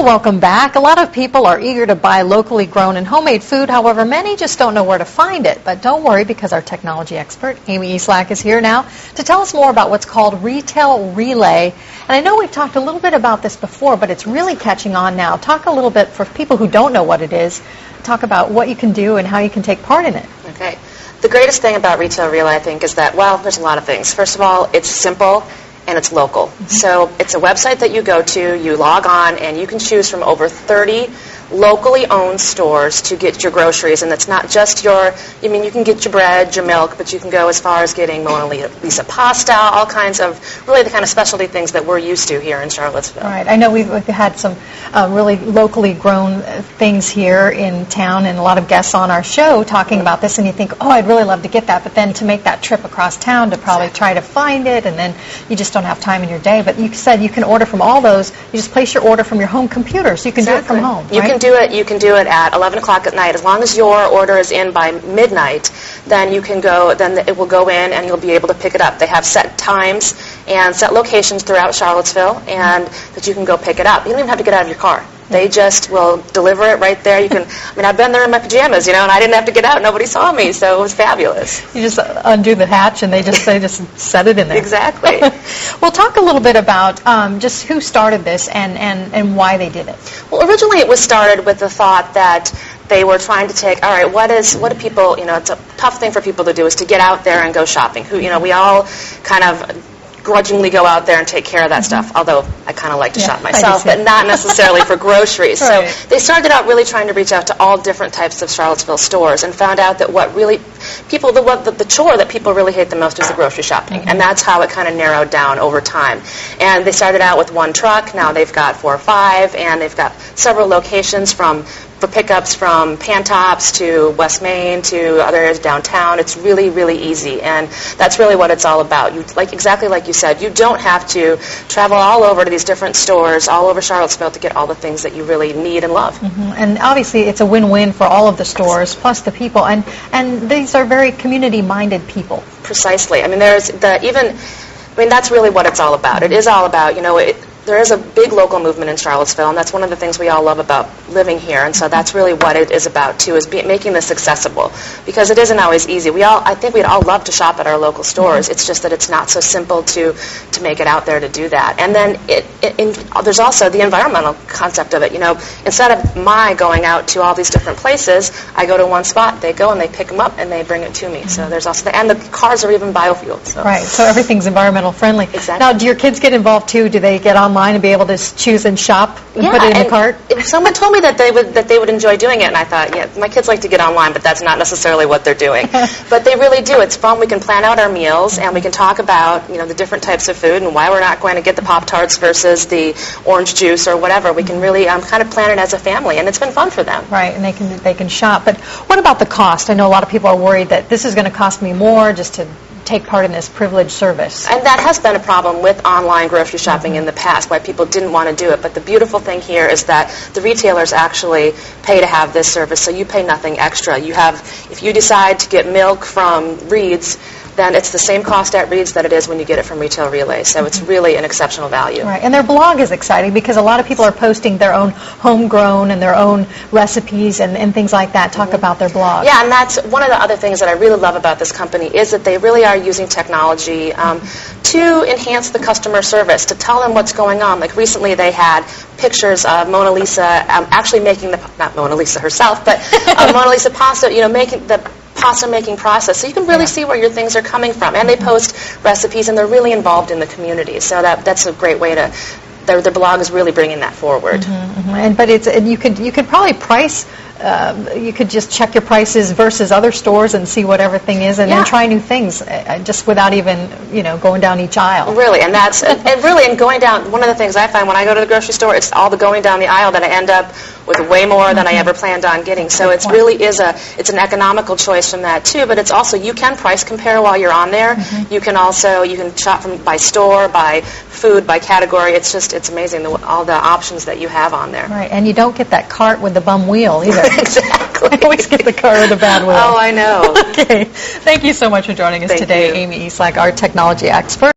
Well, welcome back. A lot of people are eager to buy locally grown and homemade food. However, many just don't know where to find it. But don't worry, because our technology expert, Amy Eslack, is here now to tell us more about what's called Retail Relay. And I know we've talked a little bit about this before, but it's really catching on now. Talk a little bit, for people who don't know what it is, talk about what you can do and how you can take part in it. Okay. The greatest thing about Retail Relay, I think, is that, well, there's a lot of things. First of all, it's simple and it's local. So it's a website that you go to, you log on, and you can choose from over 30 locally owned stores to get your groceries. And it's not just you can get your bread, your milk, but you can go as far as getting Mona Lisa pasta, all kinds of, really the kind of specialty things that we're used to here in Charlottesville. Right. I know we've had some really locally grown things here in town, and a lot of guests on our show talking about this, and you think, oh, I'd really love to get that, but then to make that trip across town to probably try to find it, and then you just don't have time in your day. But you said you can order from all those. You just place your order from your home computer, so you can do it from home, right? You can do it at 11 o'clock at night. As long as your order is in by midnight, then you can go. Then it will go in, and you'll be able to pick it up. They have set times and set locations throughout Charlottesville, and that you can go pick it up. You don't even have to get out of your car. They just will deliver it right there. You can. I've been there in my pajamas, and I didn't have to get out. Nobody saw me, so it was fabulous. You just undo the hatch, and they just set it in there. Exactly. Well, talk a little bit about just who started this and why they did it. Well, originally it was started with the thought that they were trying to take, all right, what do people, it's a tough thing for people to do, is to get out there and go shopping. We all kind of grudgingly go out there and take care of that stuff, although I kind of like to shop myself, but not necessarily for groceries. Right. So they started out really trying to reach out to all different types of Charlottesville stores, and found out that the chore that people really hate the most is the grocery shopping, and that's how it kind of narrowed down over time. And they started out with one truck. Now they've got 4 or 5, and they've got several locations for pickups from Pantops to West Main to other areas downtown. It's really, really easy, and that's really what it's all about. Exactly like you said, you don't have to travel all over to these different stores all over Charlottesville to get all the things that you really need and love. And obviously it's a win-win for all of the stores, plus the people, and these are very community-minded people. Precisely. That's really what it's all about. It is all about, there is a big local movement in Charlottesville, and that's one of the things we all love about living here. And so that's really what it is about, too, is making this accessible. Because it isn't always easy. I think we'd all love to shop at our local stores. It's just that it's not so simple to make it out there to do that. And then there's also the environmental concept of it. Instead of my going out to all these different places, I go to one spot. They go and they pick them up and they bring it to me. So there's also and the cars are even biofueled. So. Right. So everything's environmental friendly. Exactly. Now, do your kids get involved too? Do they get online and be able to choose and shop and put it in the cart? Someone told me that they would enjoy doing it, and I thought, yeah, my kids like to get online, but that's not necessarily what they're doing. But they really do. It's fun. We can plan out our meals, and we can talk about the different types of food and why we're not going to get the Pop-Tarts versus the orange juice or whatever. We can really kind of plan it as a family, and it's been fun for them. Right, and they can shop. But what about the cost? I know a lot of people are worried that this is going to cost me more just to take part in this privileged service. And that has been a problem with online grocery shopping in the past, why people didn't want to do it. But the beautiful thing here is that the retailers actually pay to have this service, so you pay nothing extra. If you decide to get milk from Reed's, then it's the same cost at Reed's that it is when you get it from Retail Relay. So it's really an exceptional value. Right, and their blog is exciting because a lot of people are posting their own homegrown and their own recipes and things like that. Talk about their blog. Yeah, and that's one of the other things that I really love about this company is that they really are using technology to enhance the customer service, to tell them what's going on. Like recently they had pictures of Mona Lisa actually making not Mona Lisa herself, but Mona Lisa pasta, making the pasta making process, so you can really see where your things are coming from, and they post recipes, and they're really involved in the community. So that's a great way to. Their blog is really bringing that forward. But you could probably price. You could just check your prices versus other stores and see what everything is, and then try new things just without even going down each aisle. Really, and going down. One of the things I find when I go to the grocery store, it's all the going down the aisle that I end up with way more than I ever planned on getting. So it's really it's an economical choice from that too. But it's also, you can price compare while you're on there. You can shop by store, by food, by category. It's amazing all the options that you have on there. Right, and you don't get that cart with the bum wheel either. Exactly. I always get the car with the bad wheel. Oh, I know. Okay. Thank you so much for joining us today, Amy Eslack, our technology expert.